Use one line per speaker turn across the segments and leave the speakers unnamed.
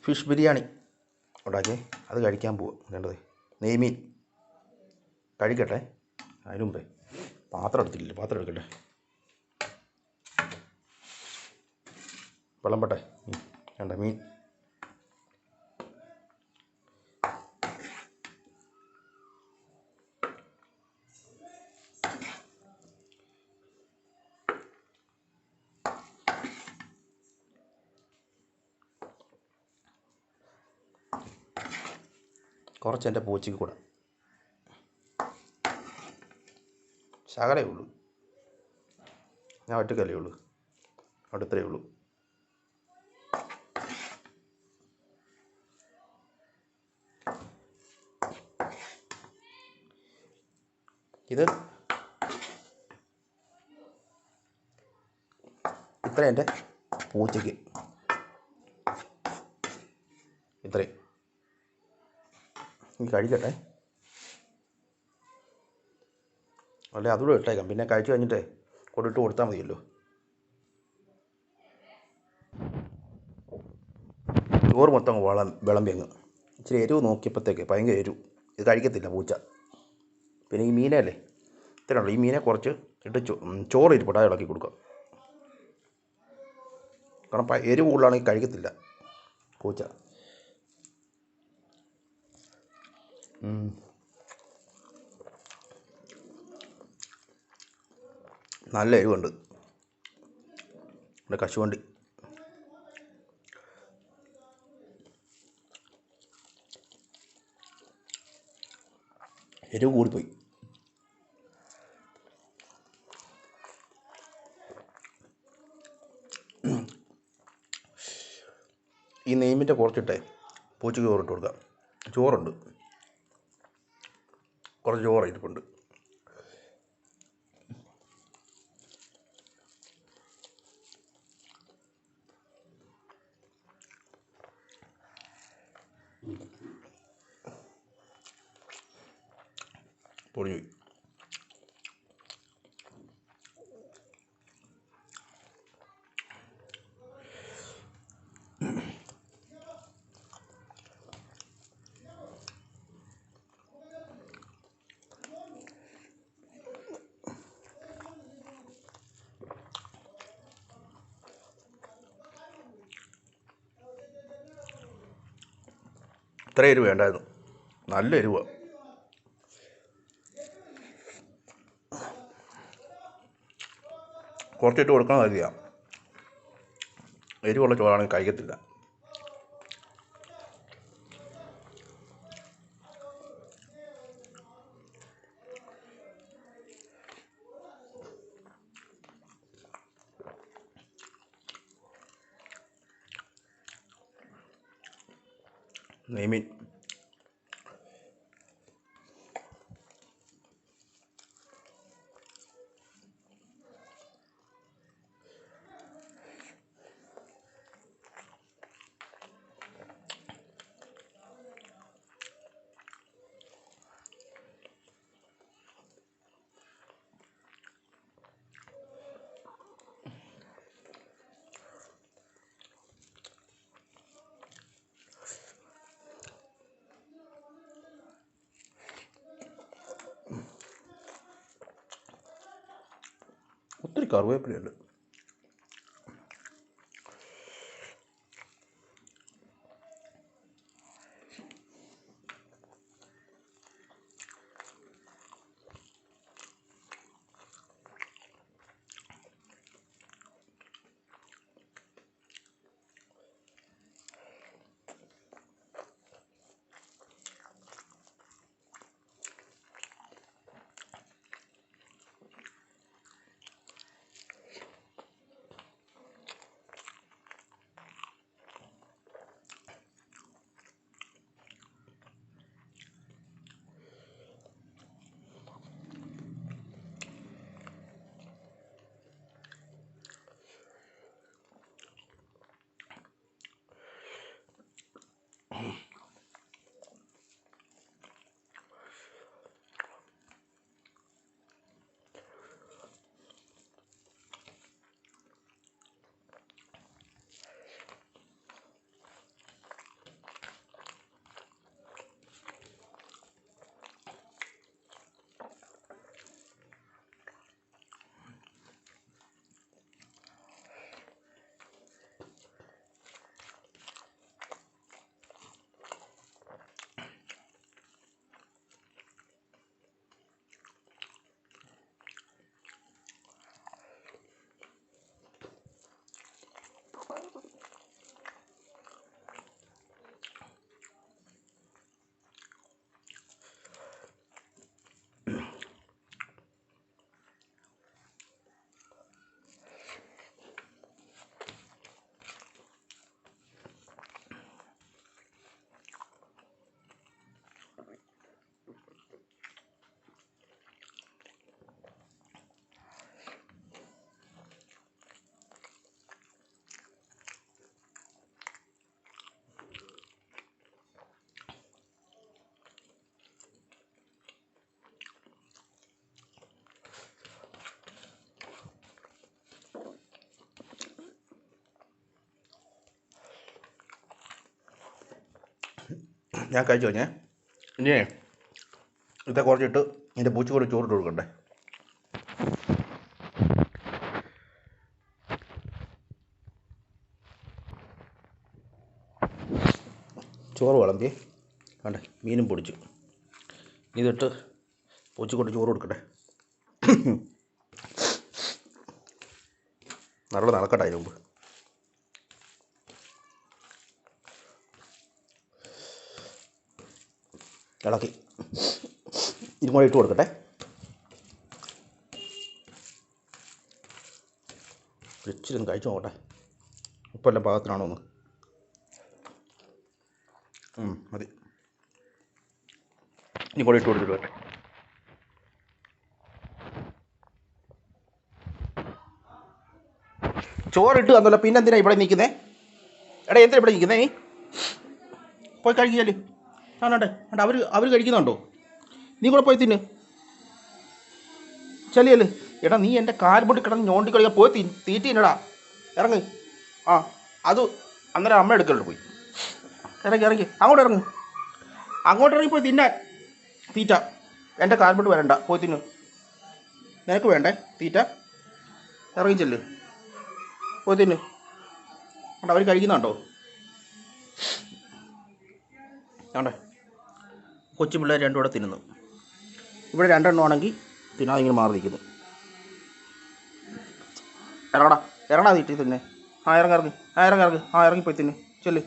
Fish biryani ഉണ്ടാക്കി അത് കഴിക്കാൻ പോവുക. വേണ്ടത് നെയ്മീൻ കഴിക്കട്ടെ. അതിന് മുമ്പേ പാത്രം എടുത്തില്ല, പാത്രം എടുക്കട്ടെ. വിളമ്പട്ടെ. വേണ്ട മീൻ കുറച്ച് എൻ്റെ പൂച്ചയ്ക്ക് കൂടെ. ശകലേ ഉള്ളൂ, ഞാൻ ഒറ്റക്കല്ലേ ഉള്ളൂ, അടുത്തേ ഉള്ളൂ. ഇത് ഇത്ര എൻ്റെ പൂച്ചയ്ക്ക്, ഇത്രയും ഇനി കഴിക്കട്ടെ. അല്ലെ അതുകൂടെ ഇട്ടേക്കാം, പിന്നെ കഴിച്ച് കഴിഞ്ഞിട്ടേ കൊണ്ടിട്ട് കൊടുത്താൽ മതിയല്ലോ. ചോറ് മൊത്തം വിളമ്പി അങ്ങ്. ഇച്ചിരി എരിവ് നോക്കിയപ്പോഴത്തേക്ക് ഭയങ്കര എരിവ്, ഇത് കഴിക്കത്തില്ല പൂച്ച. പിന്നെ ഈ മീനല്ലേ ഇത്രയുള്ളൂ, ഈ മീനെ കുറച്ച് ഇട്ട് ചോറ് ഇരിപ്പട്ടെ ഇളക്കി കൊടുക്കുക. കാരണം എരിവ് കൂടുതലാണെങ്കിൽ കഴിക്കത്തില്ല പൂച്ച. നല്ല എരിവുണ്ട് എൻ്റെ കശുവണ്ടി. എരിവ് കൂടിപ്പോയി. ഈ നെയ്മിൻ്റെ കുറച്ചിട്ടേ പൂച്ചയ്ക്ക് ചോറിട്ട് കൊടുക്കാം. ചോറുണ്ട്, കുറച്ച് ചോറ് ഇരിപ്പുണ്ട്. പൊടിഞ്ഞു. ഇത്ര എരിവ് വേണ്ടായിരുന്നു, നല്ല എരിവാണ്. കുറച്ചിട്ട് കൊടുക്കാൻ മതിയാ, എരിവുള്ള ചോറാണെങ്കിൽ കഴിക്കത്തില്ല. നെയ്മീൻ ഒത്തിരി കറിവേപ്പിലയുണ്ട്. ഞാൻ കഴിച്ചു കഴിഞ്ഞേ. ഇനി ഇതൊക്കെ കുറച്ചിട്ട് എൻ്റെ പൂച്ചക്കൂടെ ചോറിട്ട് കൊടുക്കണ്ടേ. ചോറ് വിളമ്പി വേണ്ടേ, മീനും പൊടിച്ചു. ഇതിട്ട് പൂച്ചക്കൂടെ ചോറ് കൊടുക്കട്ടെ. നല്ല നടക്കട്ടെ അതിന് മുമ്പ്. ഇളക്കി ഇതും കൂടെ ഇട്ട് കൊടുക്കട്ടെ. ഇച്ചിരി കഴിച്ചു നോക്കട്ടെ ഉപ്പെല്ലാം പാകത്തിനാണോ ഒന്ന്. മതി. ഇനി കൂടെ ഇട്ട് കൊടുത്തിട്ട് വരട്ടെ. ചോറിട്ട് തന്നല്ലോ, പിന്നെ എന്തിനാ ഇവിടെ നിൽക്കുന്നേ? എടാ എന്തിനാ ഇവിടെ നിൽക്കുന്നേ? നീ പോയി കഴിക്കില്ലേ? ആണോട്ടെ അവർ കഴിക്കുന്നുണ്ടോ? നീ കൂടെ പോയി തിന്ന്. ചെല്ലിയല്ലേ. എടാ നീ എൻ്റെ കാൽ പൊട്ടി കിടന്ന് ഞോണ്ടി കളിക്കാൻ പോയി തീറ്റീനടാ. ഇറങ്ങ്. അത് അന്നേരം അമ്മ എടുക്കല്ലോ. പോയി ഇറങ്ങി അങ്ങോട്ട് ഇറങ്ങി പോയി തിന്നാൻ. തീറ്റ എൻ്റെ കാൽ പൊട്ടി വരണ്ട, പോയി തിന്നു. നിനക്ക് വേണ്ടേ തീറ്റ? ഇറങ്ങി ചെല്ല്, പോയി തിന്ന്. കണ്ടോ അവർ കഴിക്കുന്നുണ്ടോ? ആണ്ടേ കൊച്ചു പിള്ളേർ രണ്ടും കൂടെ തിന്നുന്നു. ഇവിടെ രണ്ടെണ്ണം ആണെങ്കിൽ തിന്നാതെ ഇങ്ങനെ മാറി നിൽക്കുന്നു. ഇറങ്ങടാ തീറ്റി തിന്നെ. ഇറങ്ങിപ്പോയി തിന്ന്. ചെല്ല്.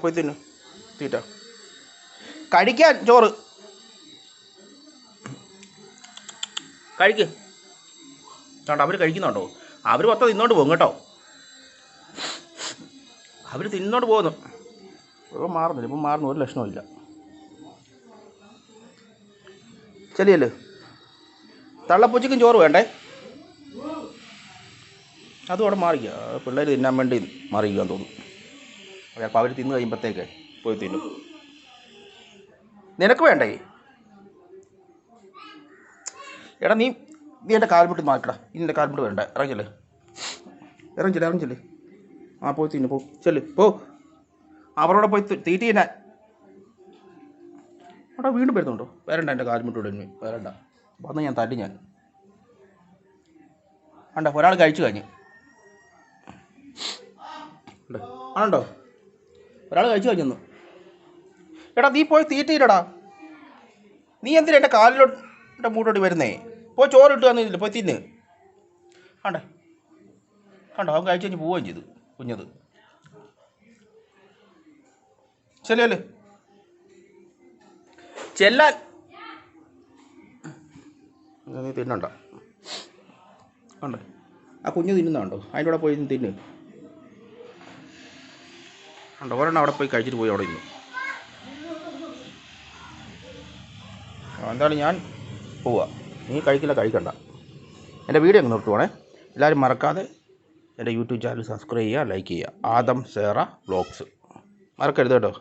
പോയി തിന്നു തീറ്റ. കഴിക്കാൻ ചോറ് കഴിക്ക്. കണ്ടോ അവർ കഴിക്കുന്നുണ്ടോ? അവർ മൊത്തം തിന്നോണ്ട് പോകും കേട്ടോ. അവർ തിന്നോണ്ട് പോകുന്നു. ഇപ്പം മാറുന്ന ഒരു ലക്ഷണമില്ല. ചെല്ലിയല്ലേ. തള്ളപ്പൂച്ചയ്ക്കും ചോറ് വേണ്ടേ? അതും അവിടെ മാറിക്കുക. പിള്ളേർ തിന്നാൻ വേണ്ടി മാറിക്കുകയെന്ന് തോന്നുന്നു. ചിലപ്പോൾ അവർ തിന്ന് കഴിയുമ്പോഴത്തേക്ക് പോയി തിന്നും. നിനക്ക് വേണ്ടേ? എടാ നീ എൻ്റെ കാൽമുട്ട് മാറ്റടാ. ഇനി എൻ്റെ കാൽമുട്ട് വേണ്ട. ഇറങ്ങിച്ചില്ലേ. പോയി തിന്നു. ചെല്ല് പോ. അവരോടെ പോയി തീറ്റ തിന്നാൻ. അവിടെ വീണ്ടും വരുന്നുണ്ടോ? വരണ്ട. എൻ്റെ കാൽമുട്ടോടെ വരണ്ട. വന്ന് ഞാൻ തല്ലി. ഞാൻ വേണ്ട. ഒരാൾ കഴിച്ചു കഴിഞ്ഞു. ആണോ? ഒരാൾ കഴിച്ചു കഴിഞ്ഞു. എടാ നീ പോയി തീറ്റയില്ലടാ. നീ എന്തിനാ എൻ്റെ കാലിലോട്ട് മൂട്ടോട്ട് വരുന്നേ? പോയി ചോറിട്ട് വന്നില്ല. പോയി തിന്ന്. കണ്ടോ അവൻ കഴിച്ചു കഴിഞ്ഞ് പോവുകയും ചെയ്തു കുഞ്ഞത്. ചെല്ലല്ലേ ചെല്ലാൻ. നീ തിന്നണ്ട. കണ്ടോ ആ കുഞ്ഞ് തിന്നുന്നുണ്ടോ? അതിൻ്റെ കൂടെ പോയി തിന്ന്. കണ്ടോ ഒരെണ്ണം അവിടെ പോയി കഴിച്ചിട്ട് പോയി അവിടെ ഇന്നു. എന്തായാലും ഞാൻ പോവാ. നീ കഴിക്കണ്ട. എൻ്റെ വീഡിയോ അങ്ങ് നിർത്തുവാണേ. എല്ലാവരും മറക്കാതെ എൻ്റെ യൂട്യൂബ് ചാനൽ സബ്സ്ക്രൈബ് ചെയ്യുക, ലൈക്ക് ചെയ്യുക. ആദം സേറ വ്ളോഗ്സ് മറക്കരുത് കേട്ടോ.